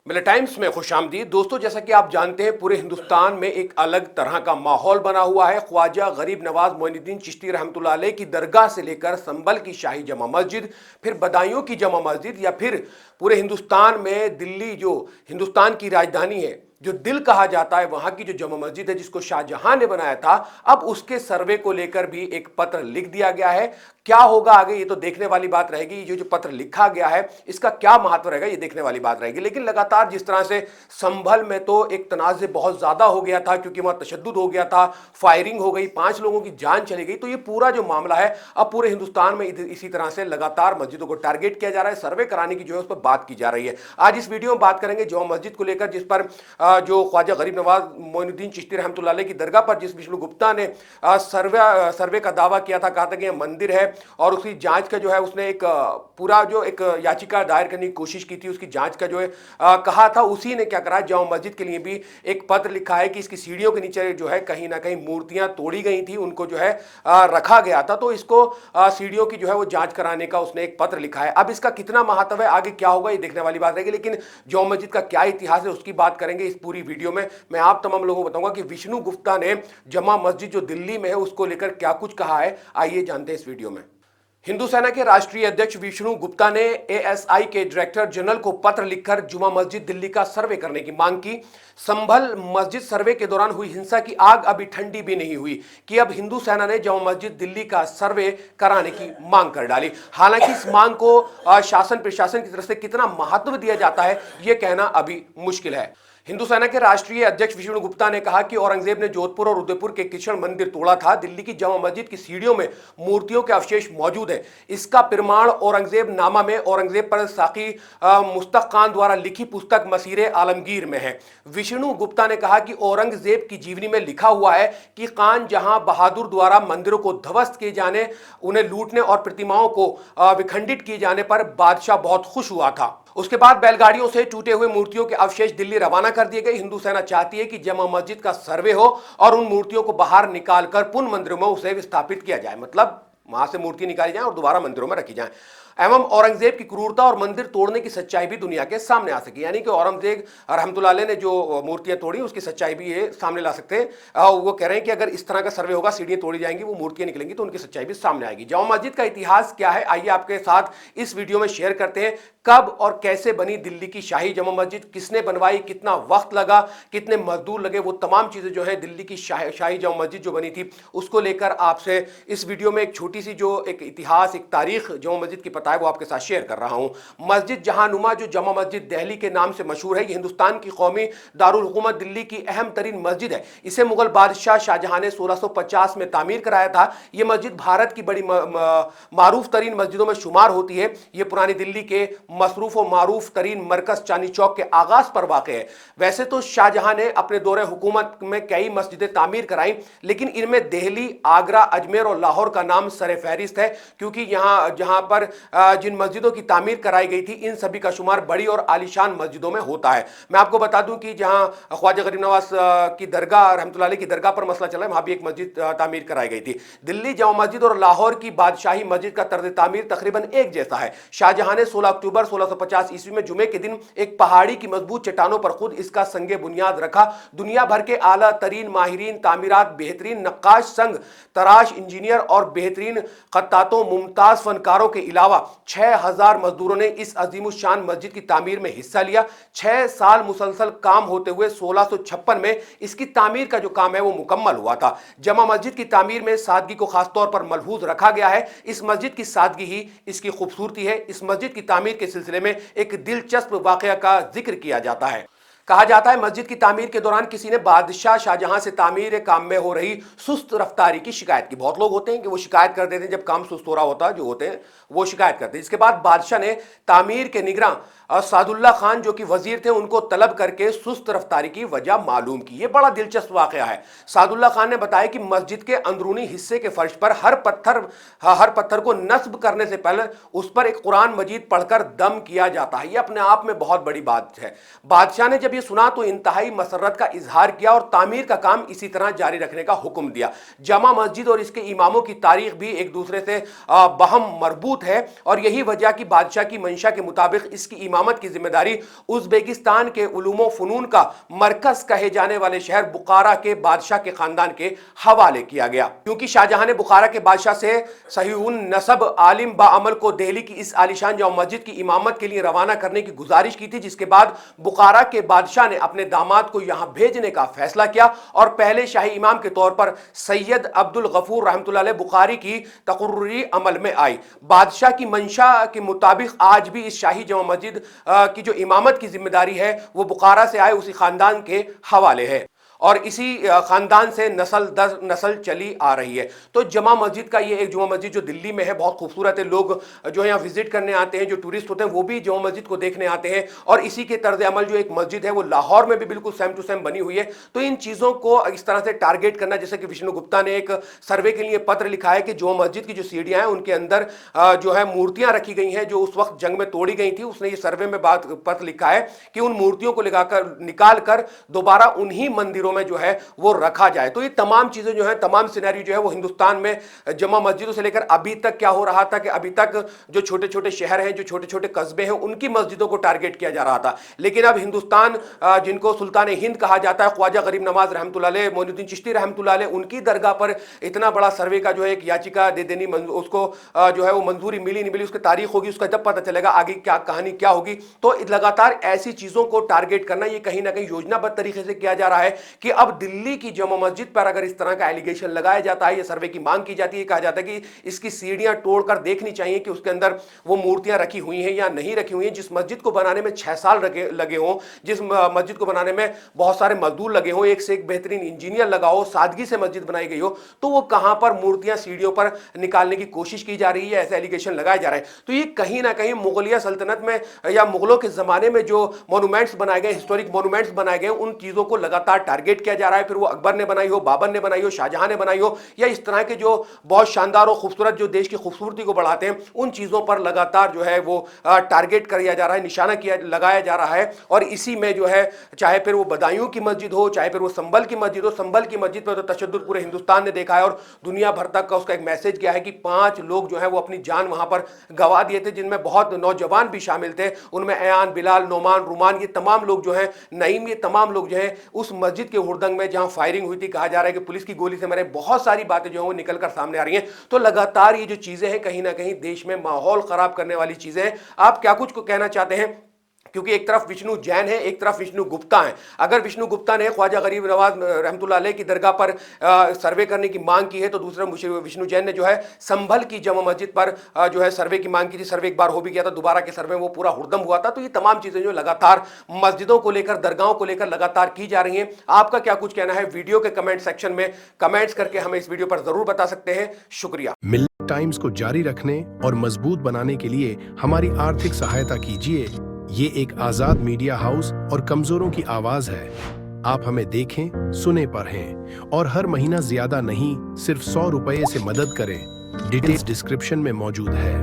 मिले टाइम्स में खुशामदीद दोस्तों। जैसा कि आप जानते हैं पूरे हिंदुस्तान में एक अलग तरह का माहौल बना हुआ है। ख्वाजा गरीब नवाज मोइनुद्दीन चिश्ती रहमतुल्लाह अलैह की दरगाह से लेकर संभल की शाही जमा मस्जिद, फिर बदायूं की जमा मस्जिद, या फिर पूरे हिंदुस्तान में दिल्ली जो हिंदुस्तान की राजधानी है, जो दिल कहा जाता है, वहां की जो जमा मस्जिद है जिसको शाहजहां ने बनाया था, अब उसके सर्वे को लेकर भी एक पत्र लिख दिया गया है। क्या होगा आगे ये तो देखने वाली बात रहेगी। ये जो पत्र लिखा गया है इसका क्या महत्व रहेगा ये देखने वाली बात रहेगी। लेकिन लगातार जिस तरह से संभल में तो एक तनाज़े बहुत ज्यादा हो गया था क्योंकि वहां तशद्दुद हो गया था, फायरिंग हो गई, 5 लोगों की जान चली गई। तो ये पूरा जो मामला है अब पूरे हिंदुस्तान में इसी तरह से लगातार मस्जिदों को टारगेट किया जा रहा है, सर्वे कराने की जो है उस पर बात की जा रही है। आज इस वीडियो में बात करेंगे जमा मस्जिद को लेकर, जिस पर जो ख्वाजा गरीब नवाज मोइनुद्दीन चिश्ती रहमतुल्लाह अलैह की दरगाह पर जिस विष्णु गुप्ता ने सर्वे का दावा किया था, कहा था कि यह मंदिर है और उसकी जांच का जो है उसने एक पूरा जो एक याचिका दायर करने की कोशिश की थी, उसकी जांच का जो है कहा था, उसी ने क्या करा, जामा मस्जिद के लिए भी एक पत्र लिखा है कि इसकी सीढ़ियों के नीचे जो है कहीं ना कहीं मूर्तियां तोड़ी गई थी, उनको जो है रखा गया था। तो इसको सीढ़ियों की जो है वो जांच कराने का उसने एक पत्र लिखा है। अब इसका कितना महत्व है, आगे क्या होगा ये देखने वाली बात रहेगी। लेकिन जामा मस्जिद का क्या इतिहास है उसकी बात करेंगे इस पूरी वीडियो में। मैं आप तमाम लोगों को बताऊंगा कि विष्णु गुप्ता ने जमा मस्जिद जो दिल्ली में है उसको लेकर क्या कुछ कहा है। आइए जानते हैं इस वीडियो में। हिंदू सेना के राष्ट्रीय अध्यक्ष विष्णु गुप्ता ने एएसआई के डायरेक्टर जनरल को पत्र लिखकर जुमा मस्जिद दिल्ली का सर्वे करने की मांग की। संभल मस्जिद सर्वे के दौरान हुई हिंसा की आग अभी ठंडी भी नहीं हुई कि अब हिंदू सेना ने जुमा मस्जिद दिल्ली का सर्वे कराने की मांग कर डाली। हालांकि इस मांग को शासन प्रशासन की तरफ से कितना महत्व दिया जाता है यह कहना अभी मुश्किल है। हिंदू सेना के राष्ट्रीय अध्यक्ष विष्णु गुप्ता ने कहा कि औरंगजेब ने जोधपुर और उदयपुर के कृष्ण मंदिर तोड़ा था। दिल्ली की जमा मस्जिद की सीढ़ियों में मूर्तियों के अवशेष मौजूद हैं। इसका प्रमाण औरंगजेब नामा में औरंगजेब पर साकी मुस्तक खान द्वारा लिखी पुस्तक मसीरे आलमगीर में है। विष्णु गुप्ता ने कहा कि औरंगजेब की जीवनी में लिखा हुआ है कि खान जहां बहादुर द्वारा मंदिरों को ध्वस्त किए जाने, उन्हें लूटने और प्रतिमाओं को विखंडित किए जाने पर बादशाह बहुत खुश हुआ था। उसके बाद बैलगाड़ियों से टूटे हुए मूर्तियों के अवशेष दिल्ली रवाना कर दिए गए। हिंदू सेना चाहती है कि जमा मस्जिद का सर्वे हो और उन मूर्तियों को बाहर निकालकर पुनः मंदिरों में उसे विस्थापित किया जाए, मतलब वहां से मूर्ति निकाली जाए और दोबारा मंदिरों में रखी जाए, एवं औरंगजेब की क्रूरता और मंदिर तोड़ने की सच्चाई भी दुनिया के सामने आ सके। यानी कि औरंगजेब रहमतुल्लाह अलैह ने जो मूर्तियां तोड़ी उसकी सच्चाई भी ये सामने ला सकते हैं। वो कह रहे हैं कि अगर इस तरह का सर्वे होगा, सीढ़ियां तोड़ी जाएंगी, वो मूर्तियां निकलेंगी, तो उनकी सच्चाई भी सामने आएगी। जामा मस्जिद का इतिहास क्या है आइए आपके साथ इस वीडियो में शेयर करते हैं। कब और कैसे बनी दिल्ली की शाही जमा मस्जिद, किसने बनवाई, कितना वक्त लगा, कितने मजदूर लगे, वो तमाम चीजें जो है दिल्ली की शाही जमा मस्जिद जो बनी थी उसको लेकर आपसे इस वीडियो में एक छोटी सी जो एक इतिहास, एक तारीख जमा मस्जिद की पता है वो आपके साथ शेयर कर रहा हूं। मस्जिद जहानुमा जो जमा मस्जिद दिल्ली के नाम से मशहूर है, ये हिंदुस्तान की कौमी दारुल हुकूमत दिल्ली की अहम तरीन मस्जिद है। इसे मुगल बादशाह शाहजहां ने 1650 में तामीर कराया था। यह मस्जिद भारत की बड़ी मारूफ तरीन मस्जिदों में शुमार होती है। यह पुरानी दिल्ली के मसरूफ और मारूफ तरीन मरकज चांदनी चौक के आगाज पर वाक़ है। वैसे तो शाहजहां ने अपने दौरे हुकूमत में कई मस्जिदें तामीर कराई, लेकिन इनमें दिल्ली, आगरा, अजमेर और लाहौर का नाम सरे फहरिस्त है, क्योंकि यहाँ जहां पर जिन मस्जिदों की तामीर कराई गई थी इन सभी का शुमार बड़ी और आलीशान मस्जिदों में होता है। मैं आपको बता दूं कि जहां ख्वाजा गरीब नवाज की दरगाह रहमतुल्लाह अलैह की दरगाह पर मसला चला है, वहां भी एक मस्जिद तामीर कराई गई थी। दिल्ली जामा मस्जिद और लाहौर की बादशाही मस्जिद का तर्ज तामीर तकरीबन एक जैसा है। शाहजहां ने 16 अक्टूबर 1650 ईस्वी में जुमे के दिन एक पहाड़ी की मजबूत चट्टानों पर खुद इसका संगे बुनियाद रखा। दुनिया भर के आला तरीन माहिरीन तामीरात, बेहतरीन नक्काश, संग तराश इंजीनियर और बेहतरीन खत्तातों, मुमताज फनकारों के अलावा 6000 मजदूरों ने इस अजीमुशान मस्जिद की तामीर में हिस्सा लिया। 6 साल मुसलसल काम होते हुए 1656 में इसकी तामीर का जो काम है वो मुकम्मल हुआ था। जमा मस्जिद की तामीर में सादगी को खासतौर पर मलहूज रखा गया है। इस मस्जिद की सादगी ही इसकी खूबसूरती है। इस मस्जिद की तामीर के सिलसिले में एक दिलचस्प वाकया का जिक्र किया जाता है। कहा जाता है मस्जिद की तामीर के दौरान किसी ने बादशाह शाहजहां से तामीर काम में हो रही सुस्त रफ्तारी की शिकायत की। बहुत लोग होते हैं कि वो शिकायत कर देते हैं जब काम सुस्त हो रहा होता है, जो होते हैं वो शिकायत करते हैं। इसके बाद बादशाह ने तामीर के निगरान सादुल्ला खान जो कि वजीर थे उनको तलब करके सुस्त रफ्तारी की वजह मालूम की। ये बड़ा दिलचस्प वाकया है। सादुल्ला खान ने बताया कि मस्जिद के अंदरूनी हिस्से के फर्श पर हर पत्थर को नस्ब करने से पहले उस पर एक कुरान मजीद पढ़कर दम किया जाता है। ये अपने आप में बहुत बड़ी बात है। बादशाह ने जब ये सुना तो इंतहाई मसरत का इजहार किया और तामीर का काम इसी तरह जारी रखने का हुक्म दिया। जमा मस्जिद और इसके इमामों की तारीख भी एक दूसरे से बहम मरबूत है और यही वजह की बादशाह की मंशा के मुताबिक इसकी इमामत की जिम्मेदारी उज्बेकिस्तान के उलूमो फनून का मरकज कहे जाने वाले शहर बुखारा के बादशाह के खानदान के हवाले किया गया, क्योंकि शाहजहां ने बुखारा के बादशाह से सहीउन नसब आलिम बाअमल को दिल्ली की इस आलिशान जामा मस्जिद की इमामत के लिए रवाना करने की गुजारिश की थी, जिसके बाद बुखारा के बादशाह ने अपने दामाद को यहां भेजने का फैसला किया और पहले शाही इमाम के तौर पर सैयद अब्दुल गफूर रहमतुल्लाह अलैह बुखारी की तकर्रुरी अमल में आई। बादशाह की मंशा के मुताबिक आज भी इस शाही जामा मस्जिद की जो इमामत की जिम्मेदारी है वो बुखारा से आए उसी खानदान के हवाले है और इसी खानदान से नस्ल दर नस्ल चली आ रही है। तो जमा मस्जिद का ये एक जुमा मस्जिद जो दिल्ली में है बहुत खूबसूरत है। लोग जो है यहाँ विजिट करने आते हैं, जो टूरिस्ट होते हैं वो भी जुमा मस्जिद को देखने आते हैं और इसी के तर्ज अमल जो एक मस्जिद है वो लाहौर में भी बिल्कुल सेम टू सेम बनी हुई है। तो इन चीज़ों को इस तरह से टारगेट करना, जैसे कि विष्णु गुप्ता ने एक सर्वे के लिए पत्र लिखा है कि जुमा मस्जिद की जो सीढ़ियाँ हैं उनके अंदर जो है मूर्तियाँ रखी गई हैं जो उस वक्त जंग में तोड़ी गई थी। उसने ये सर्वे में बात पत्र लिखा है कि उन मूर्तियों को निकाल कर दोबारा उन्हीं मंदिरों में जो है वो रखा जाए। तो ये तमाम चीजें जो है, तमाम सिनेरियो जो है वो हिंदुस्तान में जमा मस्जिदों से लेकर अभी तक क्या हो रहा था कि अभी तक जो छोटे छोटे शहर हैं, जो छोटे छोटे कस्बे हैं, उनकी मस्जिदों को टारगेट किया जा रहा था। लेकिन अब हिंदुस्तान जिनको सुल्तान हिंद कहा जाता है, ख्वाजा गरीब नवाज रहमतुल्लाह अलैह, मोइनुद्दीन चिश्ती रहमतुल्लाह अलैह, उनकी दरगाह पर इतना बड़ा सर्वे का जो है एक याचिका दे देनी, उसको जो है वो मंजूरी मिली नहीं मिली, उसकी तारीख होगी, उसका जब पता चलेगा आगे क्या कहानी क्या होगी। तो लगातार ऐसी चीजों को टारगेट करना ये कहीं ना कहीं योजनाबद्ध तरीके से किया जा रहा है कि अब दिल्ली की जमा मस्जिद पर अगर इस तरह का एलिगेशन लगाया जाता है, ये सर्वे की मांग की जाती है, कहा जाता है कि इसकी सीढ़ियां तोड़कर देखनी चाहिए कि उसके अंदर वो मूर्तियां रखी हुई हैं या नहीं रखी हुई हैं। जिस मस्जिद को बनाने में 6 साल लगे हों, जिस मस्जिद को बनाने में बहुत सारे मजदूर लगे हों, एक से एक बेहतरीन इंजीनियर लगा हो, सादगी से मस्जिद बनाई गई हो, तो वो कहां पर मूर्तियां सीढ़ियों पर निकालने की कोशिश की जा रही है, ऐसा एलिगेशन लगाया जा रहा है। तो ये कहीं ना कहीं मुगलिया सल्तनत में या मुगलों के जमाने में जो मोन्यूमेंट्स बनाए गए, हिस्टोरिक मोन्यूमेंट्स बनाए गए, उन चीजों को लगातार टारगेट किया जा रहा है। फिर वो अकबर ने बनाई हो, बाबर ने बनाई हो, शाहजहां ने बनाई हो, या इस तरह के जो बहुत शानदार और खूबसूरत जो देश की खूबसूरती को बढ़ाते हैं, उन चीजों पर लगातार जो है वो टारगेट किया जा रहा है, निशाना किया लगाया जा रहा है। और इसी में जो है चाहे फिर वो बदायूं की मस्जिद हो, चाहे फिर वो संभल की मस्जिद हो, संभल की मस्जिद पर तो तशद्दुद पूरे हिंदुस्तान ने देखा है और दुनिया भर तक का उसका एक मैसेज गया है कि 5 लोग जो है वो अपनी जान वहां पर गवा दिए थे, जिनमें बहुत नौजवान भी शामिल थे। उनमें ऐयान, बिलाल, नोमान, रुमान, ये तमाम लोग जो हैं, नईम, ये तमाम लोग जो हैं उस मस्जिद के हुड़दंग में जहां फायरिंग हुई थी, कहा जा रहा है कि पुलिस की गोली से मरे, बहुत सारी बातें जो है वो निकलकर सामने आ रही हैं। तो लगातार ये जो चीजें हैं कहीं ना कहीं देश में माहौल खराब करने वाली चीजें हैं। आप क्या कुछ को कहना चाहते हैं? क्योंकि एक तरफ विष्णु जैन है, एक तरफ विष्णु गुप्ता है। अगर विष्णु गुप्ता ने ख्वाजा गरीब नवाज रहमतुल्लाह अलैह की दरगाह पर सर्वे करने की मांग की है, तो दूसरा विष्णु जैन ने जो है संभल की जमा मस्जिद पर जो है सर्वे की मांग की थी। सर्वे एक बार हो भी गया था, दोबारा के सर्वे में वो पूरा हुड़दम हुआ था। तो ये तमाम चीजें जो लगातार मस्जिदों को लेकर, दरगाहों को लेकर लगातार की जा रही हैं। आपका क्या कुछ कहना है? वीडियो के कमेंट सेक्शन में कमेंट्स करके हमें इस वीडियो पर जरूर बता सकते हैं। शुक्रिया। मिल्लत टाइम्स को जारी रखने और मजबूत बनाने के लिए हमारी आर्थिक सहायता कीजिए। ये एक आजाद मीडिया हाउस और कमजोरों की आवाज है। आप हमें देखें, सुने, पढ़ें और हर महीना ज्यादा नहीं, सिर्फ 100 रुपये से मदद करें। डिटेल्स डिस्क्रिप्शन में मौजूद है।